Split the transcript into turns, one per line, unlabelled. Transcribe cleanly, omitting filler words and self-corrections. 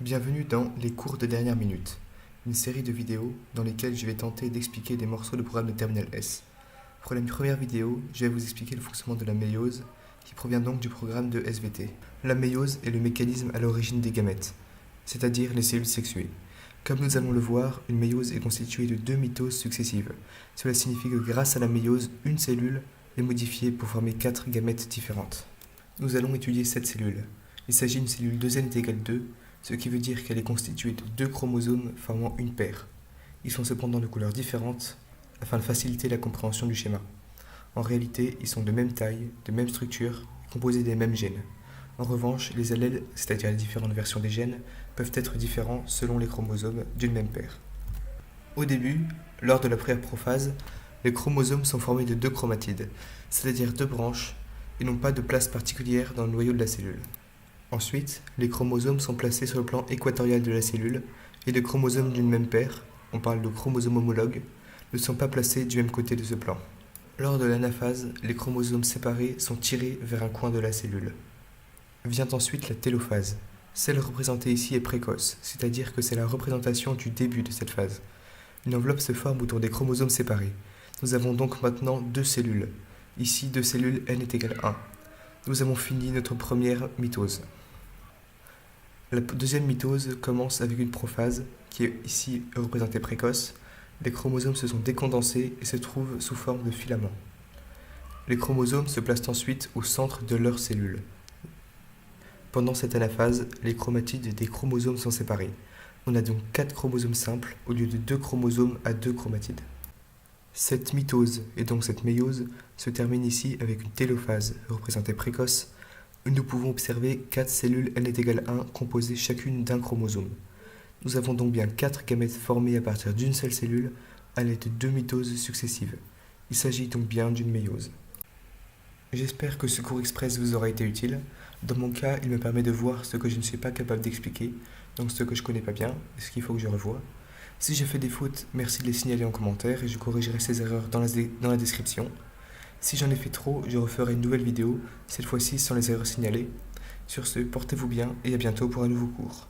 Bienvenue dans les cours de dernière minute, une série de vidéos dans lesquelles je vais tenter d'expliquer des morceaux de programme de Terminal S. Pour la première vidéo, je vais vous expliquer le fonctionnement de la méiose, qui provient donc du programme de SVT. La méiose est le mécanisme à l'origine des gamètes, c'est-à-dire les cellules sexuées. Comme nous allons le voir, une méiose est constituée de 2 mitoses successives. Cela signifie que grâce à la méiose, une cellule est modifiée pour former 4 gamètes différentes. Nous allons étudier cette cellule. Il s'agit d'une cellule 2n est égale 2, ce qui veut dire qu'elle est constituée de 2 chromosomes formant une paire. Ils sont cependant de couleurs différentes afin de faciliter la compréhension du schéma. En réalité, ils sont de même taille, de même structure, composés des mêmes gènes. En revanche, les allèles, c'est-à-dire les différentes versions des gènes, peuvent être différents selon les chromosomes d'une même paire. Au début, lors de la première prophase, les chromosomes sont formés de 2 chromatides, c'est-à-dire 2 branches, et n'ont pas de place particulière dans le noyau de la cellule. Ensuite, les chromosomes sont placés sur le plan équatorial de la cellule et les chromosomes d'une même paire, on parle de chromosomes homologues, ne sont pas placés du même côté de ce plan. Lors de l'anaphase, les chromosomes séparés sont tirés vers un coin de la cellule. Vient ensuite la télophase. Celle représentée ici est précoce, c'est-à-dire que c'est la représentation du début de cette phase. Une enveloppe se forme autour des chromosomes séparés. Nous avons donc maintenant 2 cellules. Ici, 2 cellules n est égale 1. Nous avons fini notre première mitose. La deuxième mitose commence avec une prophase, qui est ici représentée précoce. Les chromosomes se sont décondensés et se trouvent sous forme de filaments. Les chromosomes se placent ensuite au centre de leur cellule. Pendant cette anaphase, les chromatides des chromosomes sont séparés. On a donc 4 chromosomes simples au lieu de 2 chromosomes à 2 chromatides. Cette mitose et donc cette méiose se termine ici avec une télophase représentée précoce, où nous pouvons observer 4 cellules n est égale 1 composées chacune d'un chromosome. Nous avons donc bien 4 gamètes formées à partir d'une seule cellule à l'aide de 2 mitoses successives. Il s'agit donc bien d'une méiose. J'espère que ce cours express vous aura été utile. Dans mon cas, il me permet de voir ce que je ne suis pas capable d'expliquer, donc ce que je ne connais pas bien, et ce qu'il faut que je revoie. Si j'ai fait des fautes, merci de les signaler en commentaire et je corrigerai ces erreurs dans la description. Si j'en ai fait trop, je referai une nouvelle vidéo, cette fois-ci sans les erreurs signalées. Sur ce, portez-vous bien et à bientôt pour un nouveau cours.